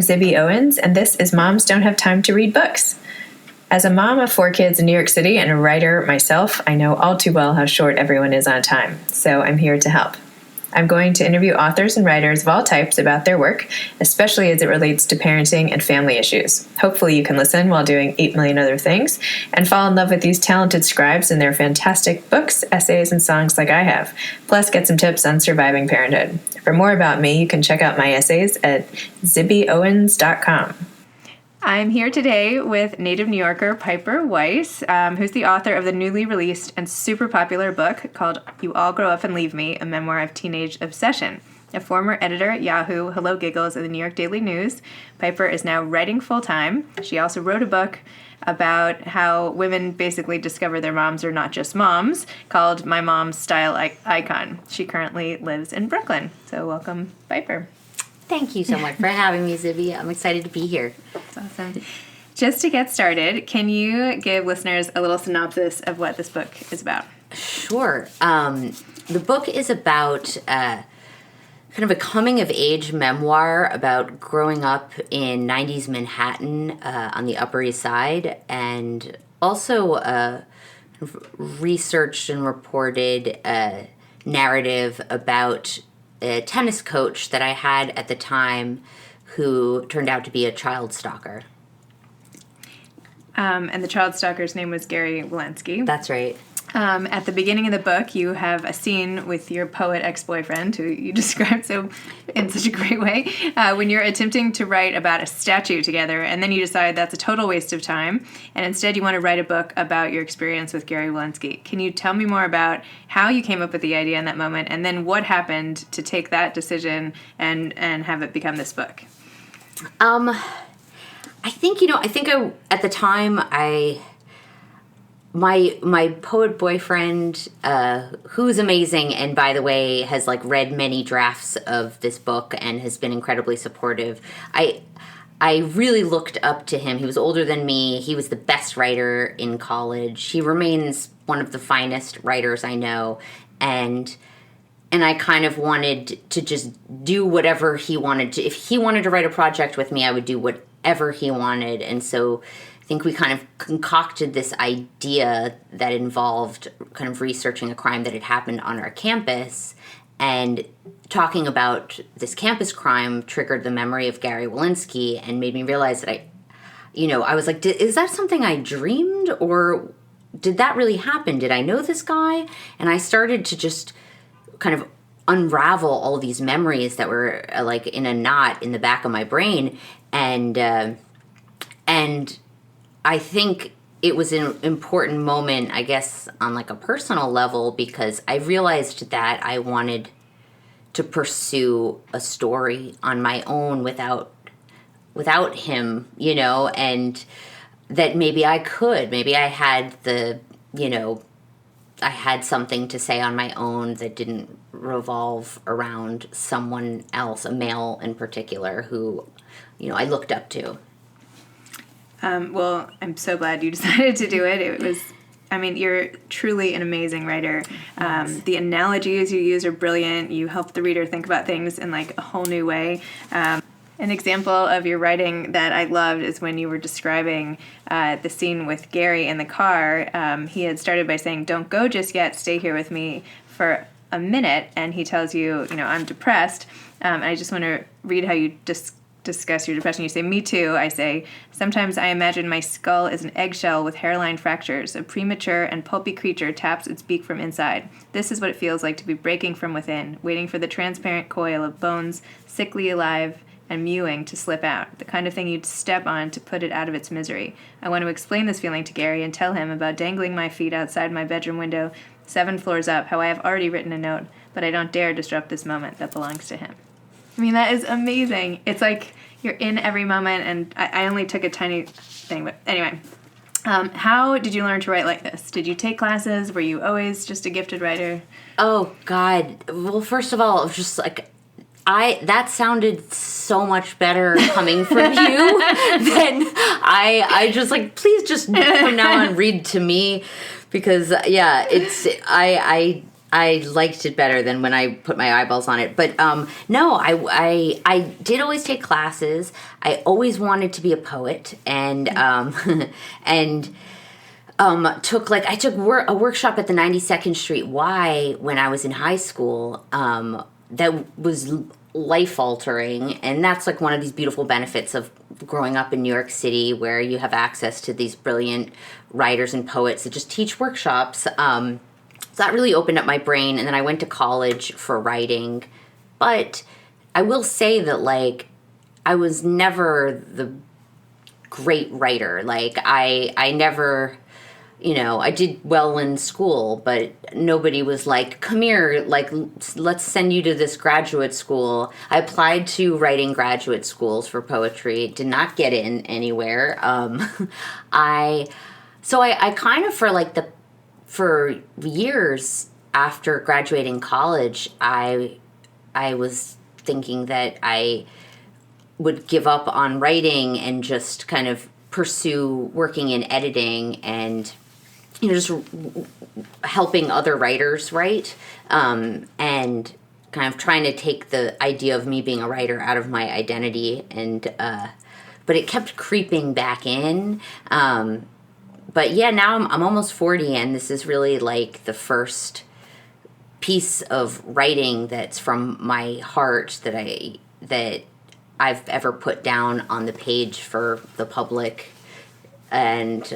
I'm Zibby Owens, and this is Moms Don't Have Time to Read Books. As a mom of 4 kids in New York City and a writer myself, I know all too well how short everyone is on time, so I'm here to help. I'm going to interview authors and writers of all types about their work, especially as it relates to parenting and family issues. Hopefully you can listen while doing 8 million other things and fall in love with these talented scribes and their fantastic books, essays, and songs like I have, plus get some tips on surviving parenthood. For more about me, you can check out my essays at zibbyowens.com. I'm here today with native New Yorker Piper Weiss, who's the author of the newly released and super popular book called You All Grow Up and Leave Me, a memoir of teenage obsession. A former editor at Yahoo, Hello Giggles, and the New York Daily News, Piper is now writing full-time. She also wrote a book about how women basically discover their moms are not just moms, called My Mom's Style Icon. She currently lives in Brooklyn. So welcome, Piper. Thank you so much for having me, Zibby. I'm excited to be here. That's awesome. Just to get started, can you give listeners a little synopsis of what this book is about? Sure. The book is about kind of a coming-of-age memoir about growing up in 90s Manhattan on the Upper East Side, and also researched and reported narrative about a tennis coach that I had at the time who turned out to be a child stalker. And the child stalker's name was Gary Wilensky. That's right. At the beginning of the book, you have a scene with your poet ex-boyfriend, who you described in such a great way, when you're attempting to write about a statue together, and then you decide that's a total waste of time, and instead you want to write a book about your experience with Gary Wilensky. Can you tell me more about how you came up with the idea in that moment, and then what happened to take that decision and have it become this book? I think at the time my poet boyfriend, who's amazing, and by the way, has read many drafts of this book and has been incredibly supportive. I really looked up to him. He was older than me. He was the best writer in college. He remains one of the finest writers I know, and I kind of wanted to just do whatever he wanted to. If he wanted to write a project with me, I would do whatever he wanted, and so I think we kind of concocted this idea that involved kind of researching a crime that had happened on our campus, and talking about this campus crime triggered the memory of Gary Wilensky and made me realize that I was like, is that something I dreamed, or did that really happen? Did I know this guy? And I started to just kind of unravel all these memories that were in a knot in the back of my brain, and I think it was an important moment, I guess, on a personal level, because I realized that I wanted to pursue a story on my own without him, and that maybe I could. Maybe I had I had something to say on my own that didn't revolve around someone else, a male in particular, who, I looked up to. Well, I'm so glad you decided to do it. You're truly an amazing writer. Yes. The analogies you use are brilliant. You help the reader think about things in a whole new way. An example of your writing that I loved is when you were describing the scene with Gary in the car. He had started by saying, "Don't go just yet, stay here with me for a minute," and he tells you, "I'm depressed." And I just want to read how you discuss your depression. You say, "Me too." I say, "Sometimes I imagine my skull is an eggshell with hairline fractures. A premature and pulpy creature taps its beak from inside. This is what it feels like to be breaking from within, waiting for the transparent coil of bones, sickly alive and mewing, to slip out, the kind of thing you'd step on to put it out of its misery. I want to explain this feeling to Gary and tell him about dangling my feet outside my bedroom window, 7 floors up, how I have already written a note, but I don't dare disrupt this moment that belongs to him." That is amazing. It's like you're in every moment, and I only took a tiny thing, but anyway. How did you learn to write like this? Did you take classes? Were you always just a gifted writer? Oh, God. Well, first of all, it was just that sounded so much better coming from you than I just please just from now on read to me, because it's I I liked it better than when I put my eyeballs on it. But no, I did always take classes. I always wanted to be a poet, and and took a workshop at the 92nd Street Y when I was in high school. That was life altering, and that's like one of these beautiful benefits of growing up in New York City, where you have access to these brilliant writers and poets that just teach workshops. So that really opened up my brain, and then I went to college for writing. But I will say that, like, I was never the great writer. Like, I never, I did well in school, but nobody was like, come here, like, let's send you to this graduate school. I applied to writing graduate schools for poetry, did not get in anywhere. I kind of, for years after graduating college, I was thinking that I would give up on writing and just kind of pursue working in editing and just helping other writers write, and kind of trying to take the idea of me being a writer out of my identity, and but it kept creeping back in. But yeah, now I'm almost 40, and this is really like the first piece of writing that's from my heart that I've ever put down on the page for the public. And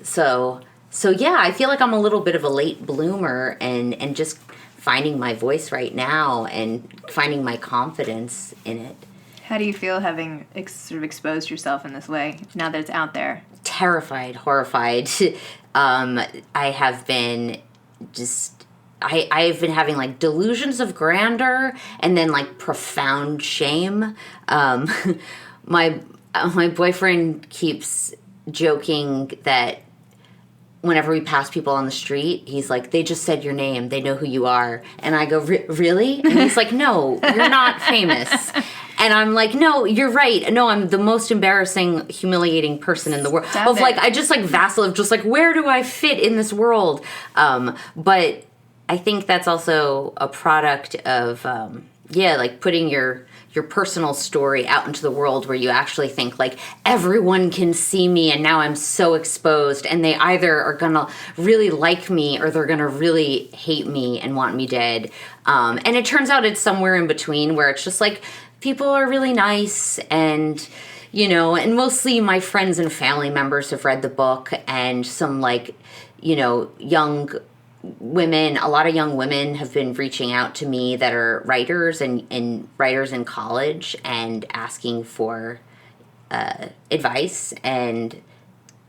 so yeah, I feel like I'm a little bit of a late bloomer, and just finding my voice right now and finding my confidence in it. How do you feel having sort of exposed yourself in this way now that it's out there? Terrified, horrified. I have been I've been having like delusions of grandeur and then like profound shame. My boyfriend keeps joking that whenever we pass people on the street, he's like, they just said your name, they know who you are. And I go, really? And he's like, no, you're not famous. And I'm like, no, you're right. No, I'm the most embarrassing, humiliating person in the world. I just like vacillate, just like, where do I fit in this world? But I think that's also a product of, like putting your personal story out into the world, where you actually think like everyone can see me and now I'm so exposed, and they either are gonna really like me or they're gonna really hate me and want me dead. And it turns out it's somewhere in between, where it's just like people are really nice, and and mostly my friends and family members have read the book, and some young women, a lot of young women have been reaching out to me that are writers and writers in college and asking for advice, and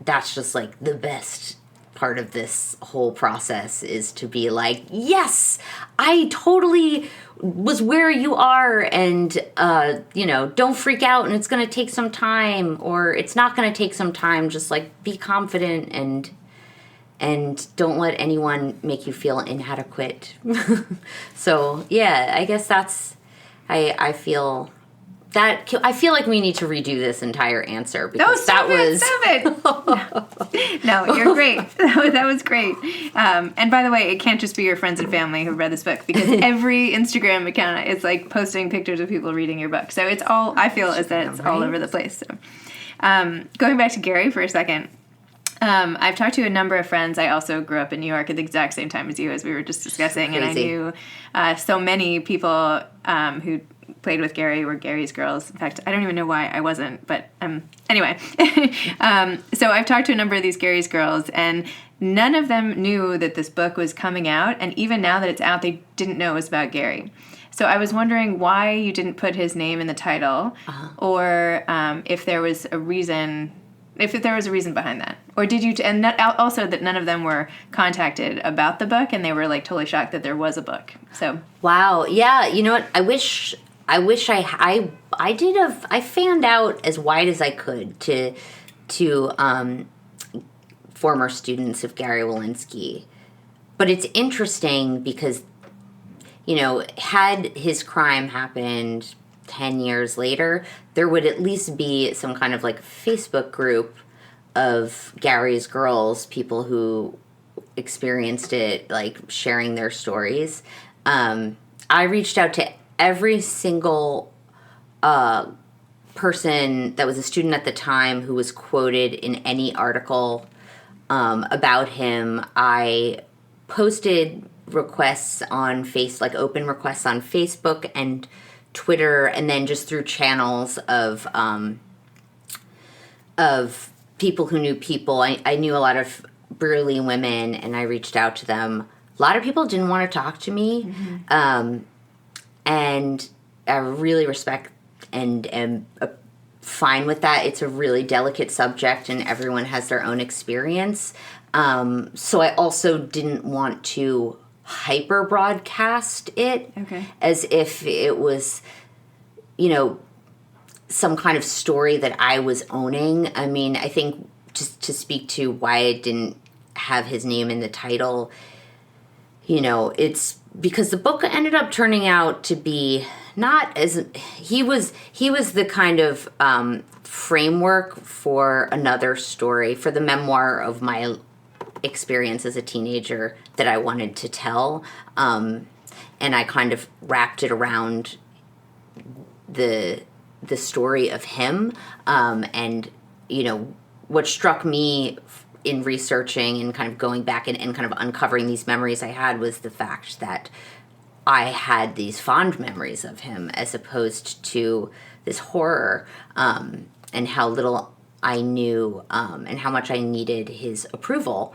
that's just like the best part of this whole process, is to be like, yes, I totally was where you are, and don't freak out, and it's going to take some time, or it's not going to take some time, just like be confident and don't let anyone make you feel inadequate. So yeah, I guess that's, I feel like we need to redo this entire answer, because stop it. No, you're great. That was great. And by the way, it can't just be your friends and family who read this book, because every Instagram account is like posting pictures of people reading your book. So it's all, I feel, is that it's all over the place. So, going back to Gary for a second. I've talked to a number of friends. I also grew up in New York at the exact same time as you, as we were just discussing. Crazy. And I knew so many people who played with Gary were Gary's girls. In fact, I don't even know why I wasn't, but anyway. So I've talked to a number of these Gary's girls, and none of them knew that this book was coming out. And even now that it's out, they didn't know it was about Gary. So I was wondering why you didn't put his name in the title, or if there was a reason... If there was a reason behind that, or did you? And that also that none of them were contacted about the book, and they were like totally shocked that there was a book. So wow, yeah, you know what? I wish I fanned out as wide as I could to former students of Gary Wilensky, but it's interesting because had his crime happened 10 years later, there would at least be some kind of like Facebook group of Gary's girls, people who experienced it, like sharing their stories. I reached out to every single person that was a student at the time who was quoted in any article about him. I posted requests on open requests on Facebook and Twitter, and then just through channels of people who knew people. I knew a lot of burly women, and I reached out to them. A lot of people didn't want to talk to me, and I really respect and am fine with that. It's a really delicate subject, and everyone has their own experience. So I also didn't want to hyper broadcast it as if it was, some kind of story that I was owning. I mean, I think just to speak to why I didn't have his name in the title, it's because the book ended up turning out to be not as he was the kind of framework for another story, for the memoir of my experience as a teenager that I wanted to tell, and I kind of wrapped it around the story of him, and what struck me in researching and kind of going back and kind of uncovering these memories I had was the fact that I had these fond memories of him as opposed to this horror, and how little I knew, and how much I needed his approval.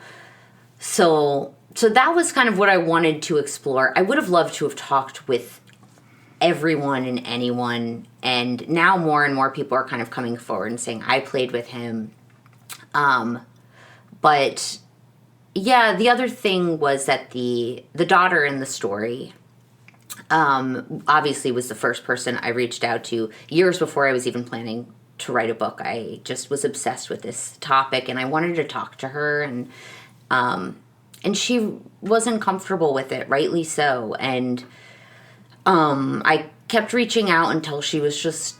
So that was kind of what I wanted to explore. I would have loved to have talked with everyone and anyone, and now more and more people are kind of coming forward and saying, I played with him. But yeah, the other thing was that the daughter in the story, obviously was the first person I reached out to years before I was even planning to write a book. I just was obsessed with this topic, and I wanted to talk to her, and she wasn't comfortable with it, rightly so. And I kept reaching out until she was just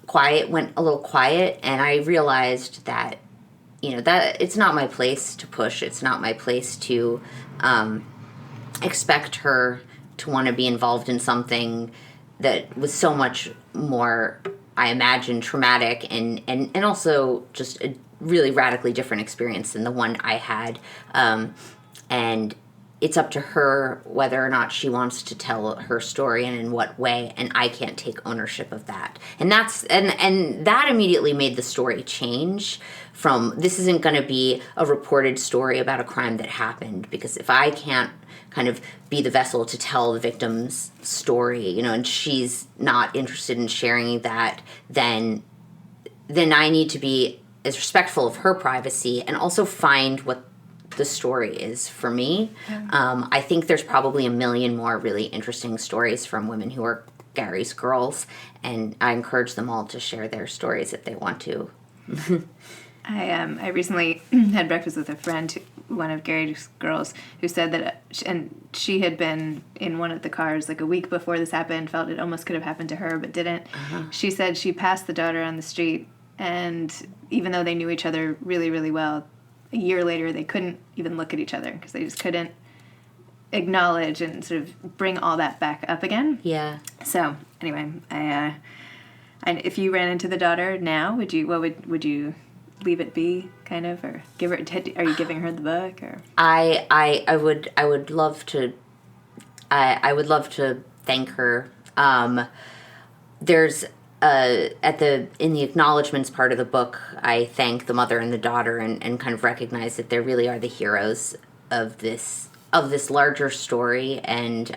quiet, went a little quiet, and I realized that, that it's not my place to push. It's not my place to expect her to want to be involved in something that was so much more, I imagine, traumatic and also just a really radically different experience than the one I had. And it's up to her whether or not she wants to tell her story and in what way, and I can't take ownership of that. And that immediately made the story change from, this isn't going to be a reported story about a crime that happened, because if I can't kind of be the vessel to tell the victim's story, and she's not interested in sharing that, then I need to be as respectful of her privacy and also find what the story is for me. I think there's probably a million more really interesting stories from women who are Gary's girls, and I encourage them all to share their stories if they want to. I recently had breakfast with a friend, one of Gary's girls, who said that, and she had been in one of the cars like a week before this happened, felt it almost could have happened to her, but didn't. She said she passed the daughter on the street, and even though they knew each other really, really well, a year later they couldn't even look at each other because they just couldn't acknowledge and sort of bring all that back up again. Yeah. So anyway, and if you ran into the daughter now, would you leave it be, kind of, or give her? Are you giving her the book, or? I would love to. I would love to thank her. There's in the acknowledgments part of the book, I thank the mother and the daughter, and kind of recognize that they really are the heroes of this larger story, and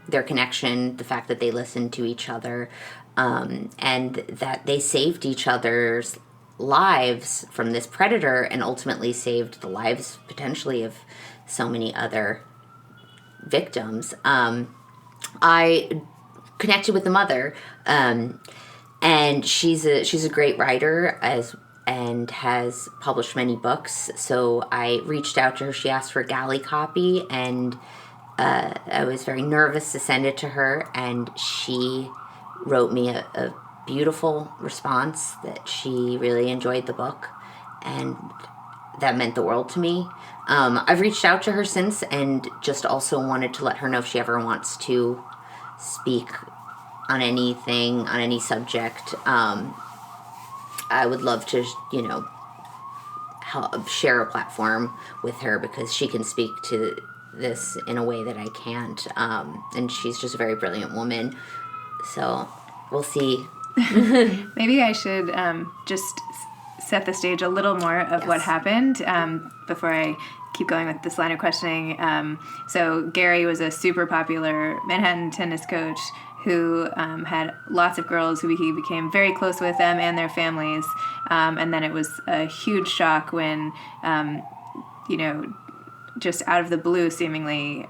their connection, the fact that they listened to each other, and that they saved each other's lives from this predator, and ultimately saved the lives potentially of so many other victims. I connected with the mother, and she's a great writer and has published many books. So I reached out to her. She asked for a galley copy, and I was very nervous to send it to her, and she wrote me a beautiful response that she really enjoyed the book, and meant the world to me. I've reached out to her since and just also wanted to let her know if she ever wants to speak on anything, on any subject. I would love to, help share a platform with her because she can speak to this in a way that I can't. And she's just a very brilliant woman. So we'll see. Maybe I should just set the stage a little more of what happened before I keep going with this line of questioning. So Gary was a super popular Manhattan tennis coach who had lots of girls who he became very close with them and their families. And then it was a huge shock when, just out of the blue, seemingly,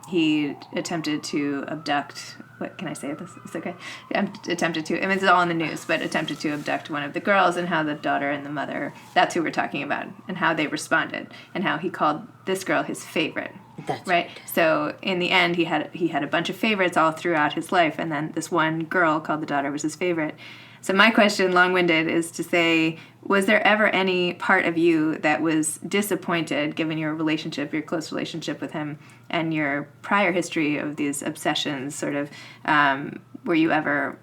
he attempted to abduct. What can I say? This it's okay. Attempted to. I mean, it's all in the news, but attempted to abduct one of the girls, and how the daughter and the mother. That's who we're talking about, and how they responded, and how he called this girl his favorite. That's right. So in the end, he had a bunch of favorites all throughout his life, and then this one girl called the daughter was his favorite. So my question, long-winded, is to say, was there ever any part of you that was disappointed, given your close relationship with him, and your prior history of these obsessions, sort of, were you ever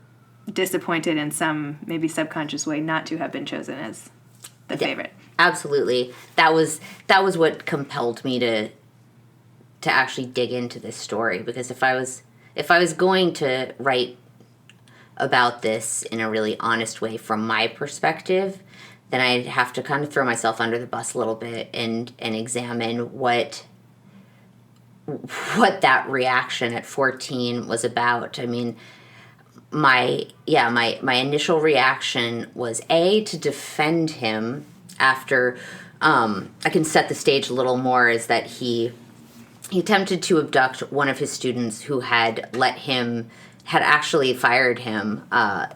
disappointed in some maybe subconscious way not to have been chosen as the favorite? Absolutely. That was what compelled me to actually dig into this story, because if I was going to write about this in a really honest way from my perspective, then I'd have to kind of throw myself under the bus a little bit and examine what that reaction at 14 was about. I mean, my initial reaction was to defend him after, I can set the stage a little more, is that he attempted to abduct one of his students who had actually fired him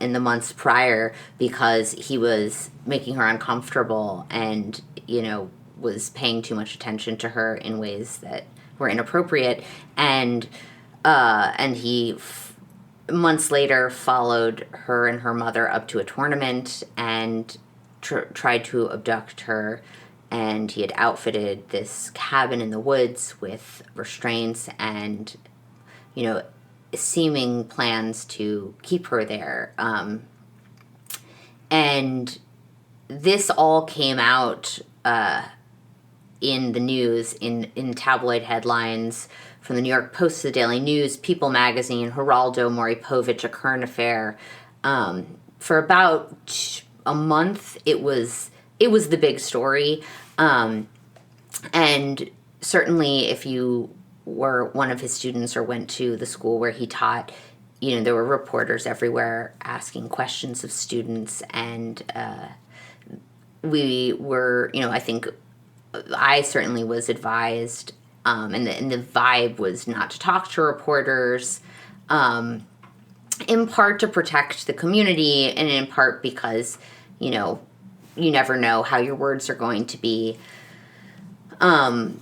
in the months prior because he was making her uncomfortable and, was paying too much attention to her in ways that were inappropriate. And he months later followed her and her mother up to a tournament and tried to abduct her. And he had outfitted this cabin in the woods with restraints and, seeming plans to keep her there. And this all came out in the news, in tabloid headlines from the New York Post, the Daily News, People Magazine, Geraldo, Maury Povich, A Current Affair. For about a month, it was the big story. And certainly if you were one of his students or went to the school where he taught, there were reporters everywhere asking questions of students, and we were, I think I certainly was advised, and the vibe was not to talk to reporters, in part to protect the community, and in part because, you never know how your words are going to be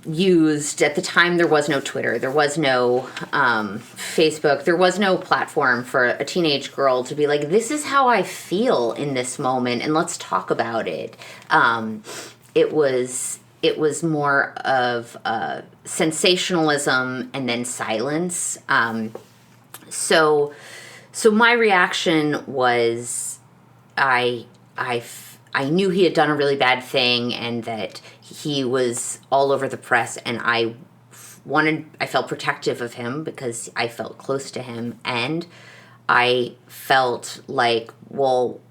used. At the time, there was no Twitter, there was no Facebook, there was no platform for a teenage girl to be like, this is how I feel in this moment, and let's talk about it. It was more of sensationalism and then silence. So my reaction was, I knew he had done a really bad thing and that he was all over the press, and I felt protective of him because I felt close to him, and I felt like, well,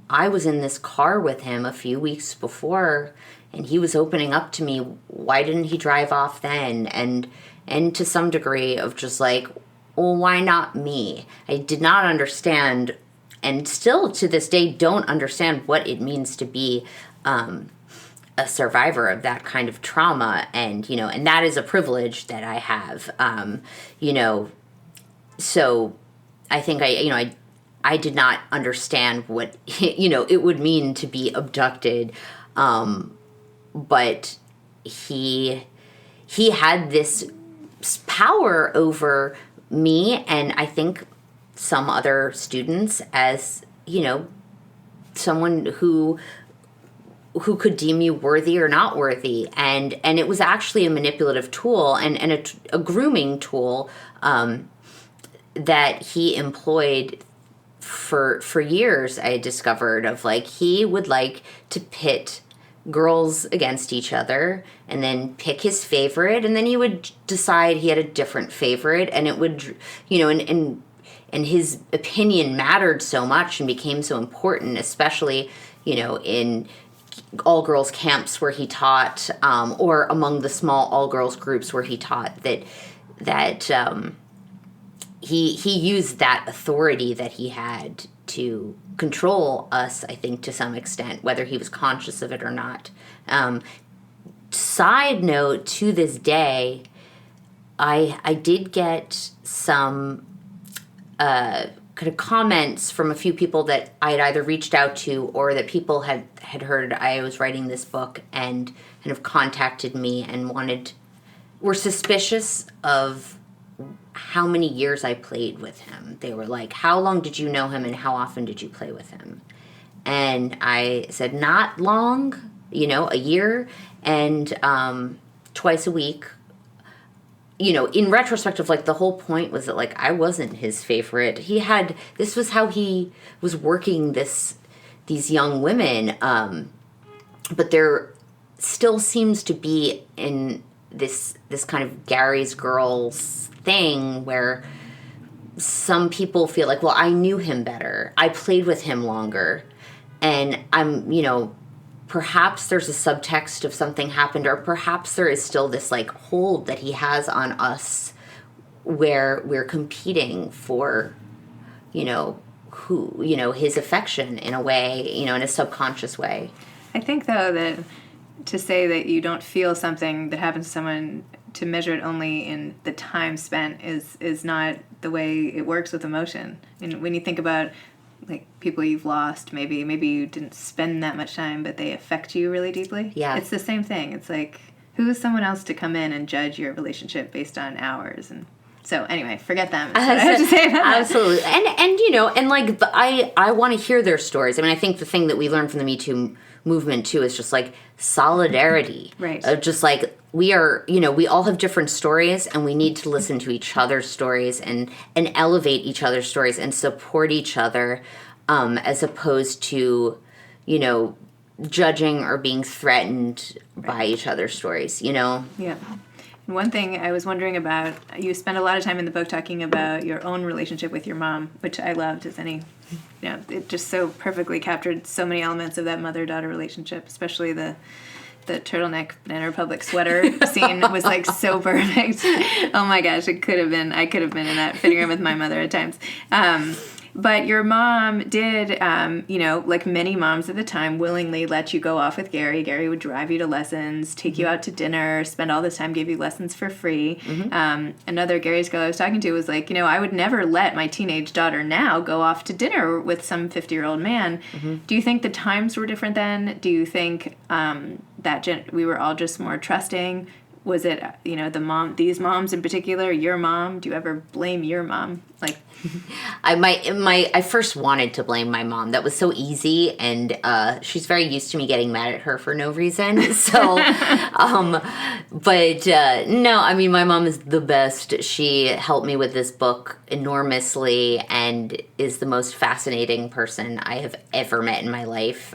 I was in this car with him a few weeks before and he was opening up to me. Why didn't he drive off then? And to some degree of just like, well, why not me? I did not understand, and still to this day don't understand, what it means to be a survivor of that kind of trauma. And, and that is a privilege that I have, so I think I did not understand what, it would mean to be abducted. But he had this power over me, and I think some other students, as, someone who who could deem you worthy or not worthy, and it was actually a manipulative tool and a grooming tool that he employed for years. I discovered of like he would like to pit girls against each other and then pick his favorite, and then he would decide he had a different favorite, and it would, you know, and his opinion mattered so much and became so important, especially, you know, in all-girls camps where he taught, or among the small all-girls groups where he taught, that he used that authority that he had to control us, I think, to some extent, whether he was conscious of it or not. Side note, to this day, I did get some kind of comments from a few people that I had either reached out to or that people had heard I was writing this book and kind of contacted me and were suspicious of how many years I played with him. They were like, how long did you know him and how often did you play with him? And I said, not long, you know, a year and twice a week. You know, in retrospect of like the whole point was that like I wasn't his favorite. This was how he was working these young women. But there still seems to be in this kind of Gary's Girls thing where some people feel like, well, I knew him better. I played with him longer. And I'm, you know, perhaps there's a subtext of something happened, or perhaps there is still this like hold that he has on us where we're competing for, you know, his affection in a way, you know, in a subconscious way. I think, though, that to say that you don't feel something that happens to someone, to measure it only in the time spent is not the way it works with emotion. And when you think about like people you've lost, maybe you didn't spend that much time, but they affect you really deeply. Yeah. It's the same thing. It's like, who is someone else to come in and judge your relationship based on hours? And so anyway, forget them. That's what I have to say about that. Absolutely. And you know, and like I want to hear their stories. I mean, I think the thing that we learned from the Me Too movement too is just like solidarity. Right. Just like we are, you know, we all have different stories and we need to listen to each other's stories and elevate each other's stories and support each other, as opposed to, you know, judging or being threatened by each other's stories, you know? Yeah. And one thing I was wondering about, you spend a lot of time in the book talking about your own relationship with your mom, which I loved, as any, you know, it just so perfectly captured so many elements of that mother-daughter relationship, especially the turtleneck Banana Republic sweater scene was like so perfect. Oh my gosh, I could have been in that fitting room with my mother at times. But your mom did, you know, like many moms at the time, willingly let you go off with Gary. Gary would drive you to lessons, take you out to dinner, spend all this time, give you lessons for free. Mm-hmm. Another Gary's girl I was talking to was like, you know, I would never let my teenage daughter now go off to dinner with some 50-year-old man. Mm-hmm. Do you think the times were different then? Do you think that we were all just more trusting? Was it, you know, these moms in particular, your mom? Do you ever blame your mom? Like, I first wanted to blame my mom. That was so easy, and she's very used to me getting mad at her for no reason. So, but no, I mean, my mom is the best. She helped me with this book enormously, and is the most fascinating person I have ever met in my life.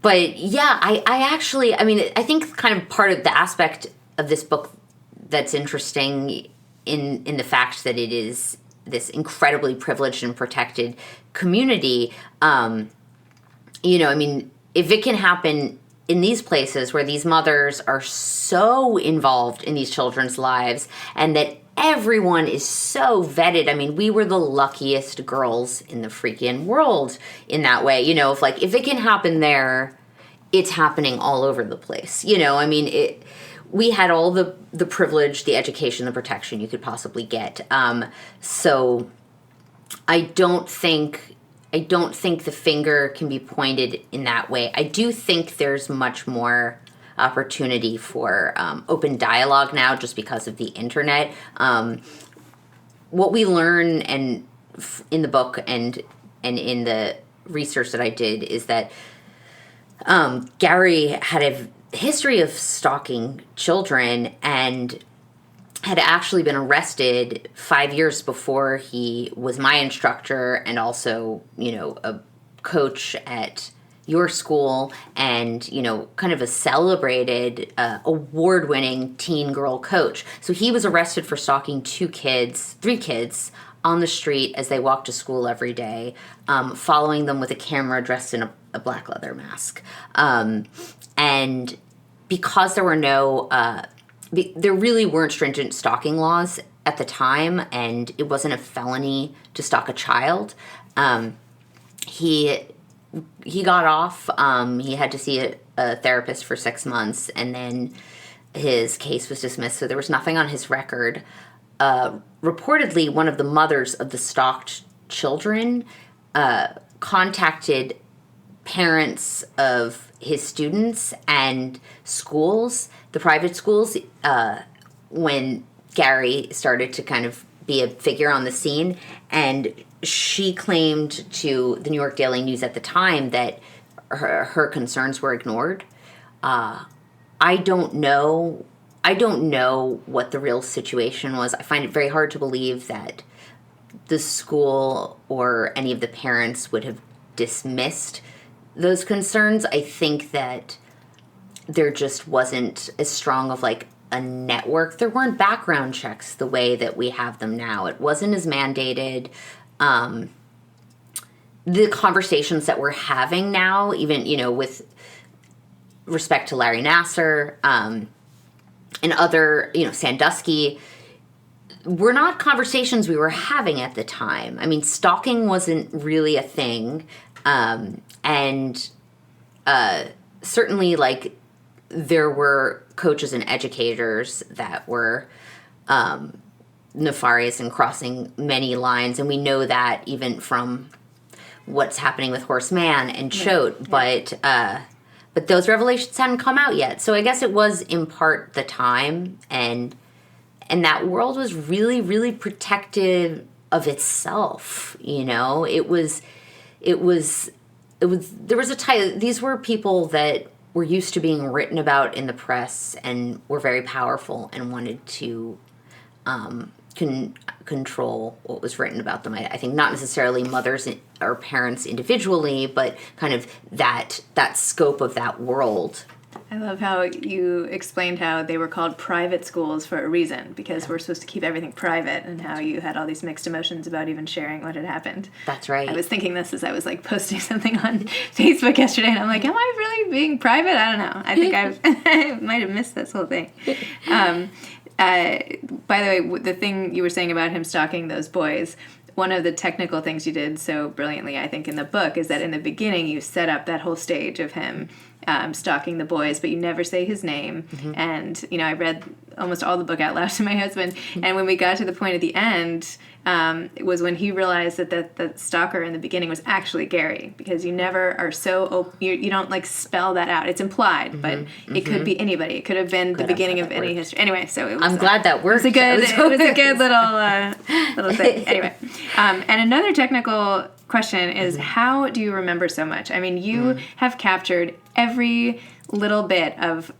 But yeah, I actually, I mean, I think kind of part of the aspect of this book that's interesting in the fact that it is this incredibly privileged and protected community, you know, I mean, if it can happen in these places where these mothers are so involved in these children's lives and that everyone is so vetted. I mean, we were the luckiest girls in the freaking world in that way. You know, if it can happen there, it's happening all over the place. You know, I mean, we had all the privilege, the education, the protection you could possibly get. So I don't think the finger can be pointed in that way. I do think there's much more opportunity for open dialogue now just because of the internet. What we learn in the book and in the research that I did is that Gary had a history of stalking children and had actually been arrested 5 years before he was my instructor and also, a coach at your school and, kind of a celebrated, award-winning teen girl coach. So he was arrested for stalking three kids on the street as they walked to school every day, following them with a camera dressed in a black leather mask. And because there were there really weren't stringent stalking laws at the time, and it wasn't a felony to stalk a child. He got off. He had to see a therapist for 6 months, and then his case was dismissed, so there was nothing on his record. Reportedly, one of the mothers of the stalked children contacted parents of his students and schools, the private schools, when Gary started to kind of be a figure on the scene. And she claimed to the New York Daily News at the time that her concerns were ignored. I don't know what the real situation was. I find it very hard to believe that the school or any of the parents would have dismissed those concerns. I think that there just wasn't as strong of like a network. There weren't background checks the way that we have them now. It wasn't as mandated. The conversations that we're having now, even, with respect to Larry Nassar, and other, Sandusky, were not conversations we were having at the time. I mean, stalking wasn't really a thing. And certainly, like, there were coaches and educators that were nefarious and crossing many lines, and we know that even from what's happening with Horace Mann and Choate. Yeah. But those revelations hadn't come out yet, so I guess it was in part the time, and that world was really, really protective of itself. It was. There was a time. These were people that were used to being written about in the press and were very powerful and wanted to control what was written about them. I think not necessarily mothers or parents individually, but kind of that scope of that world. I love how you explained how they were called private schools for a reason, because we're supposed to keep everything private, and how you had all these mixed emotions about even sharing what had happened. That's right. I was thinking this as I was like posting something on Facebook yesterday, and I'm like, am I really being private? I don't know. I think I might have missed this whole thing. By the way, the thing you were saying about him stalking those boys, one of the technical things you did so brilliantly, I think, in the book is that in the beginning you set up that whole stage of him stalking the boys, but you never say his name. Mm-hmm. And, I read almost all the book out loud to my husband. And when we got to the point at the end, it was when he realized that the stalker in the beginning was actually Gary, because you never are you don't like spell that out. It's implied, but it could be anybody. It could have been the beginning of any history. Anyway, so it was. I'm glad that worked. It was a good little thing. Anyway, and another technical question is, how do you remember so much? I mean, you have captured every little bit of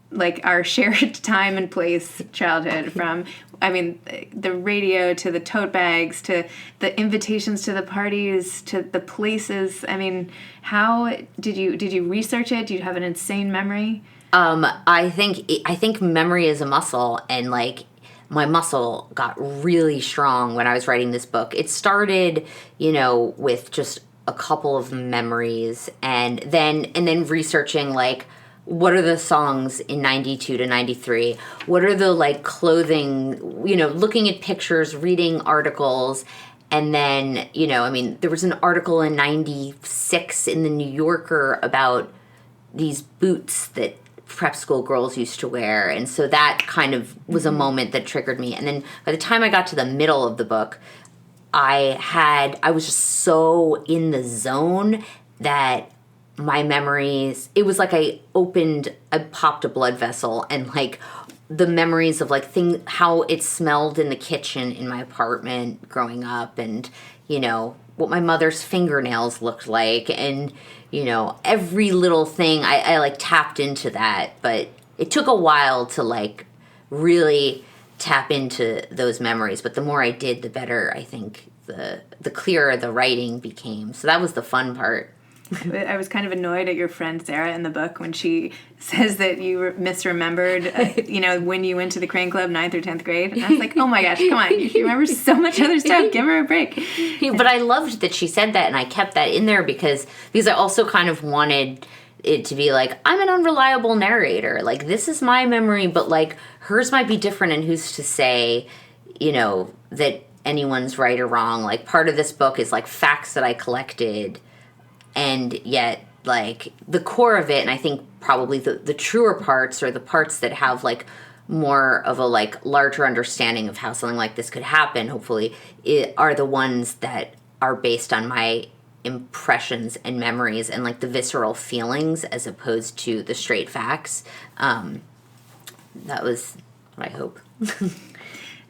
like our shared time and place childhood, from the radio to the tote bags to the invitations to the parties to the places. I mean, how did you research it? Do you have an insane memory? I think memory is a muscle, and like my muscle got really strong when I was writing this book. It started, with just a couple of memories, and then researching like, what are the songs in 92 to 93? What are the like clothing, looking at pictures, reading articles. And then, there was an article in 96 in the New Yorker about these boots that prep school girls used to wear. And so that kind of was a moment that triggered me. And then by the time I got to the middle of the book, I was just so in the zone that my memories, it was like I popped a blood vessel, and like the memories of how it smelled in the kitchen in my apartment growing up, and what my mother's fingernails looked like, and every little thing. I like tapped into that, but it took a while to like really tap into those memories. But the more I did, the better I think the clearer the writing became. So that was the fun part. I was kind of annoyed at your friend Sarah in the book when she says that you misremembered, when you went to the Crane Club 9th or 10th grade. And I was like, oh my gosh, come on. You remember so much other stuff. Give her a break. But I loved that she said that, and I kept that in there because I also kind of wanted it to be like, I'm an unreliable narrator. Like, this is my memory, but like hers might be different, and who's to say, that anyone's right or wrong. Like, part of this book is like facts that I collected, and yet, like, the core of it, and I think probably the truer parts, or the parts that have, like, more of a, like, larger understanding of how something like this could happen, hopefully, are the ones that are based on my impressions and memories and, like, the visceral feelings as opposed to the straight facts. That was what I hope.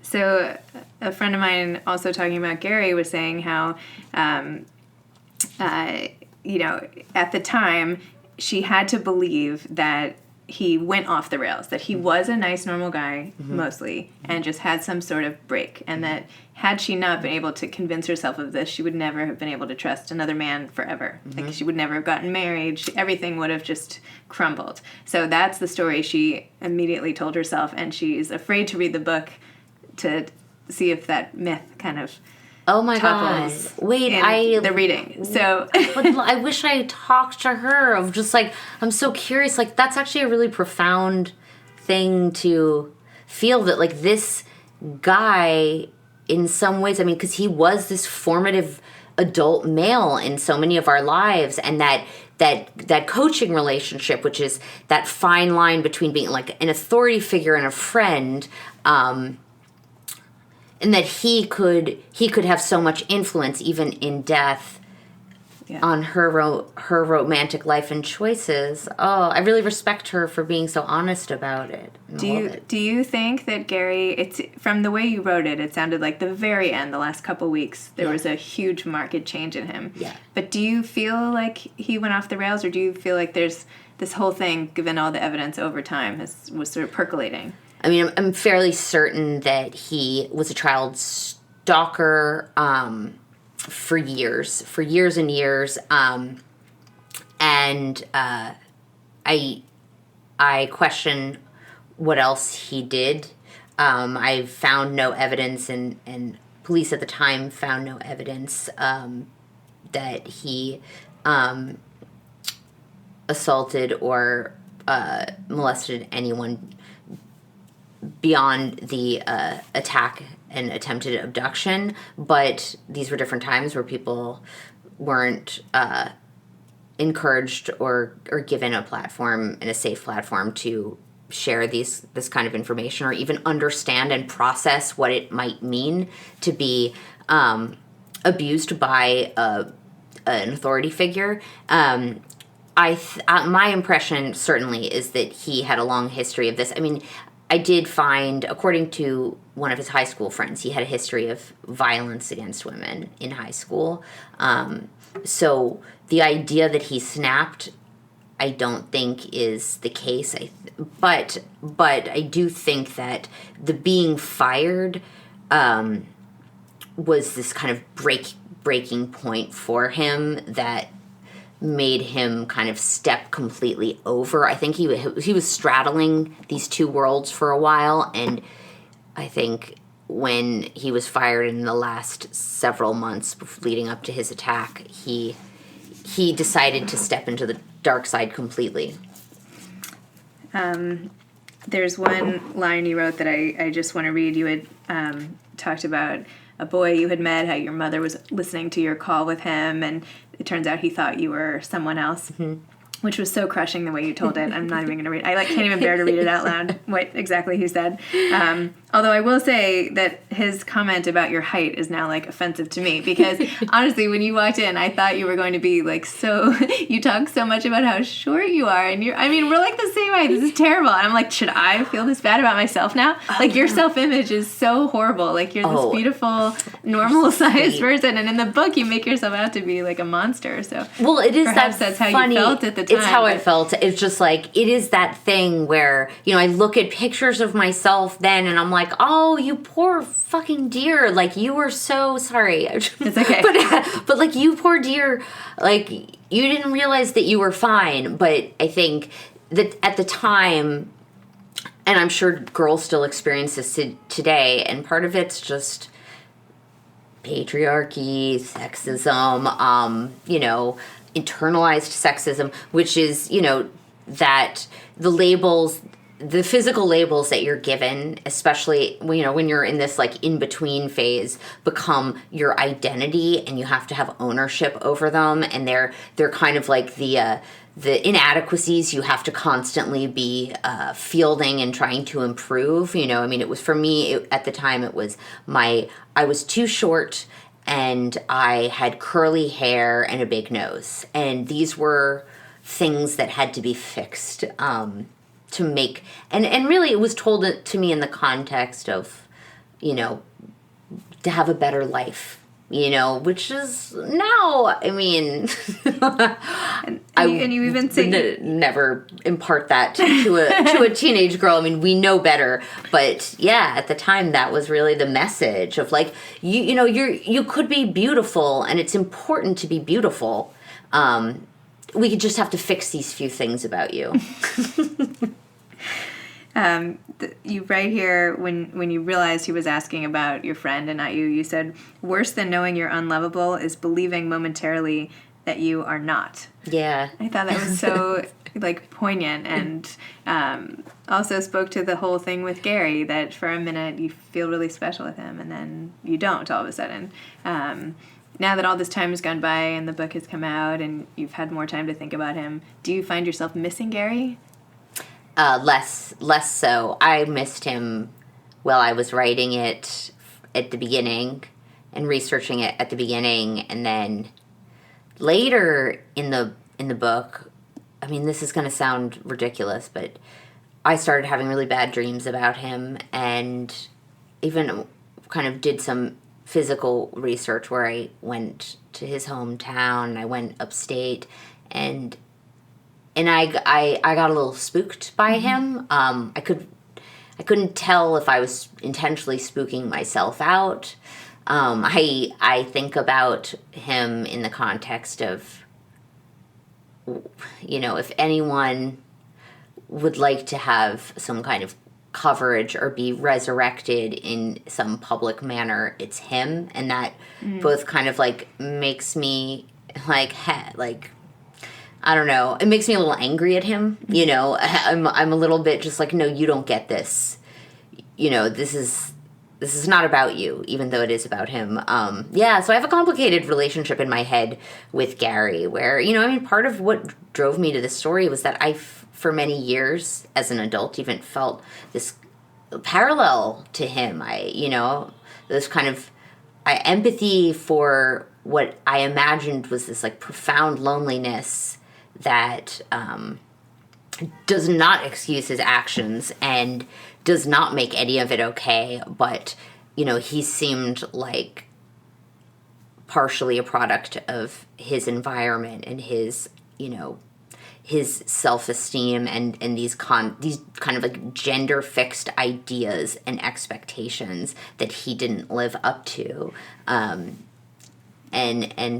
So, a friend of mine also talking about Gary was saying how... at the time, she had to believe that he went off the rails, that he was a nice, normal guy, mostly, and just had some sort of break. And that had she not been able to convince herself of this, she would never have been able to trust another man forever. Like, she would never have gotten married. Everything would have just crumbled. So that's the story she immediately told herself, and she's afraid to read the book to see if that myth kind of... Oh my God! Wait, the reading. So I wish I talked to her. Of just like, I'm so curious. Like, that's actually a really profound thing to feel, that like this guy, in some ways, I mean, because he was this formative adult male in so many of our lives, and that coaching relationship, which is that fine line between being like an authority figure and a friend. And that he could have so much influence, even in death, on her romantic life and choices. Oh, I really respect her for being so honest about it. Do you think that Gary? It's from the way you wrote it. It sounded like the very end, the last couple weeks, there was a huge marked change in him. Yeah. But do you feel like he went off the rails, or do you feel like there's this whole thing, given all the evidence over time, was sort of percolating? I mean, I'm fairly certain that he was a child stalker for years and years, and I question what else he did. I found no evidence, and police at the time found no evidence that he assaulted or molested anyone beyond the attack and attempted abduction. But these were different times where people weren't encouraged or given a platform, and a safe platform, to share this kind of information, or even understand and process what it might mean to be abused by an authority figure. My impression certainly is that he had a long history of this. I mean, I did find, according to one of his high school friends, he had a history of violence against women in high school. So the idea that he snapped, I don't think is the case. But I do think that the being fired was this kind of breaking point for him that made him kind of step completely over. I think he was straddling these two worlds for a while, and I think when he was fired in the last several months leading up to his attack, he decided to step into the dark side completely. There's one line you wrote that I just want to read. You had talked about a boy you had met, how your mother was listening to your call with him, and it turns out he thought you were someone else, which was so crushing the way you told it. I'm not even going to read it. I can't even bear to read it out loud, what exactly he said. Although I will say that his comment about your height is now like offensive to me because honestly, when you walked in, I thought you were going to be like you talk so much about how short you are, and we're like the same height. This is terrible. And I'm like, should I feel this bad about myself now? Like your self-image is so horrible. Like you're this beautiful, normal-sized person, and in the book you make yourself out to be like a monster. So well, it is perhaps that's how you felt at the time. It's how I felt. It's just like it is that thing where I look at pictures of myself then, and I'm like, oh, you poor fucking dear. Like, you were so sorry. It's okay. But like, you poor dear, like, you didn't realize that you were fine. But I think that at the time, and I'm sure girls still experience this today, and part of it's just patriarchy, sexism, internalized sexism, which is, that the physical labels that you're given, especially when you're in this like in between phase, become your identity, and you have to have ownership over them, and they're kind of like the inadequacies you have to constantly be fielding and trying to improve. It was for me at the time. It was I was too short, and I had curly hair and a big nose, and these were things that had to be fixed. To make, and really it was told to me in the context of, to have a better life, which is now, and you even say never impart that to a teenage girl. We know better, but yeah, at the time that was really the message of like, you could be beautiful, and it's important to be beautiful. We could just have to fix these few things about you. You write here, when you realized he was asking about your friend and not you, you said, worse than knowing you're unlovable is believing momentarily that you are not. Yeah. I thought that was so like poignant, and also spoke to the whole thing with Gary, that for a minute you feel really special with him and then you don't all of a sudden. Now that all this time has gone by and the book has come out and you've had more time to think about him, do you find yourself missing Gary? Less so. I missed him while I was writing it at the beginning and researching it at the beginning, and then later in the book, this is going to sound ridiculous, but I started having really bad dreams about him, and even kind of did some physical research where I went to his hometown, I went upstate, and I got a little spooked by him. I couldn't tell if I was intentionally spooking myself out. I think about him in the context of, if anyone would like to have some kind of coverage or be resurrected in some public manner, it's him. And that both kind of like makes me like, I don't know. It makes me a little angry at him. I'm a little bit just like, no, you don't get this. This is not about you, even though it is about him. So I have a complicated relationship in my head with Gary, where part of what drove me to this story was that I, for many years as an adult, even felt this parallel to him. This kind of empathy for what I imagined was this like profound loneliness that does not excuse his actions and does not make any of it okay, but he seemed like partially a product of his environment and his his self-esteem and these kind of like gender fixed ideas and expectations that he didn't live up to. And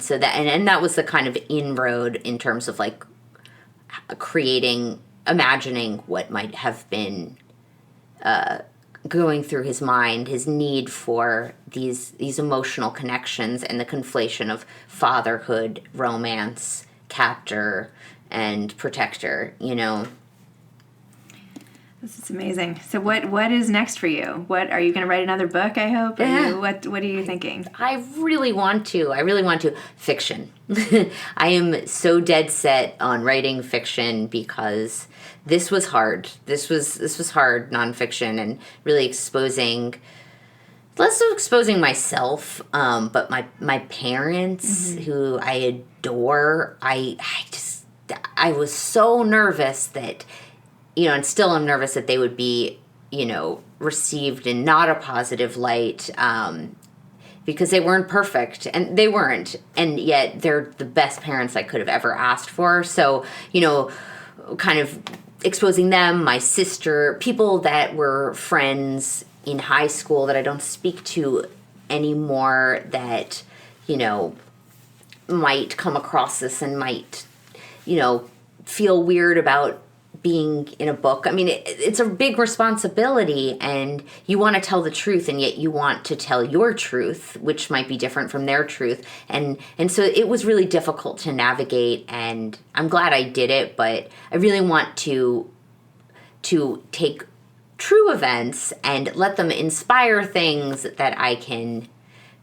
so that was the kind of inroad in terms of like imagining what might have been going through his mind, his need for these emotional connections and the conflation of fatherhood, romance, captor, and protector, This is amazing. So what is next for you? What are you going to write another book, I hope? What are you thinking? I really want to. Fiction. I am so dead set on writing fiction because this was hard. This was hard nonfiction, and really less so exposing myself, but my parents, who I adore. I was so nervous that, and still I'm nervous that they would be, received in not a positive light, because they weren't perfect, and they weren't, and yet they're the best parents I could have ever asked for. So, kind of exposing them, my sister, people that were friends in high school that I don't speak to anymore, that, might come across this and might, feel weird about being in a book. I mean, it's a big responsibility, and you want to tell the truth, and yet you want to tell your truth, which might be different from their truth. And so it was really difficult to navigate, and I'm glad I did it, but I really want to take true events and let them inspire things that I can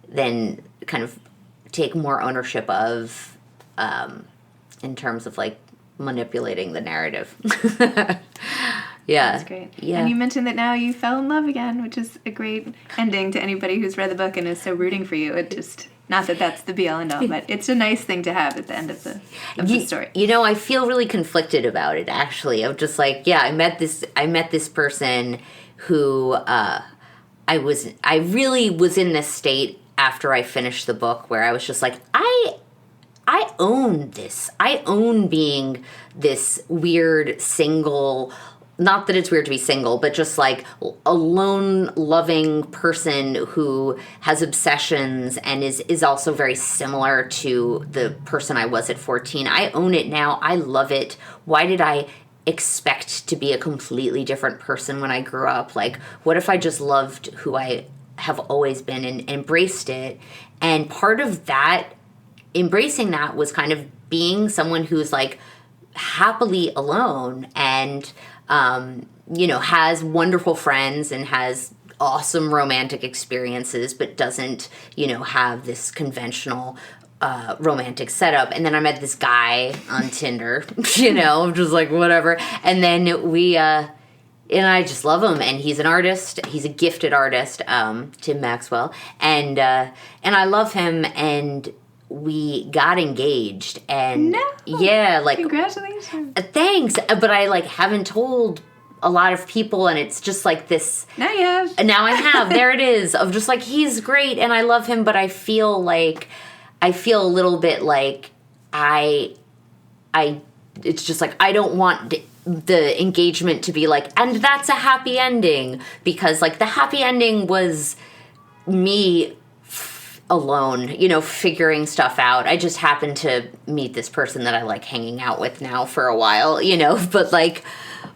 then kind of take more ownership of, in terms of like manipulating the narrative. Yeah. That's great. Yeah. And you mentioned that now you fell in love again, which is a great ending to anybody who's read the book and is so rooting for you. It just, not that that's the be all and all, but it's a nice thing to have at the end of the story. I feel really conflicted about it, actually. I'm just like, yeah, I met this person who, I really was in this state after I finished the book where I was just like, I own this. I own being this weird single, not that it's weird to be single, but just like a lone loving person who has obsessions and is also very similar to the person I was at 14. I own it now. I love it. Why did I expect to be a completely different person when I grew up? Like, what if I just loved who I have always been and embraced it? And part of that, embracing that, was kind of being someone who's like happily alone and, has wonderful friends and has awesome romantic experiences, but doesn't, have this conventional romantic setup. And then I met this guy on Tinder, just like whatever. And then and I just love him, and he's an artist. He's a gifted artist, Tim Maxwell, and I love him, and we got engaged, and congratulations. Thanks, but I haven't told a lot of people, and it's just like this. Now you have. Now I have. There it is. Of just like, he's great, and I love him, but I feel a little bit like it's just like, I don't want the engagement to be like, and that's a happy ending, because like the happy ending was me alone, figuring stuff out. I just happened to meet this person that I like hanging out with now for a while,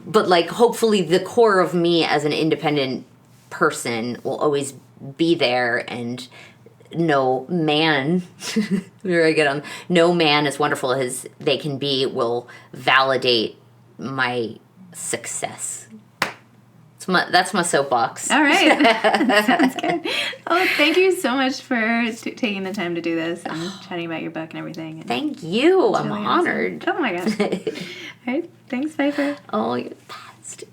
but hopefully the core of me as an independent person will always be there, and no man, no man, as wonderful as they can be, will validate my success. That's my soapbox. All right. Sounds good. Oh, thank you so much for taking the time to do this and chatting about your book and everything. Thank you. I'm really honored. Awesome. Oh, my gosh. All right. Thanks, Piper. Oh, you're the best.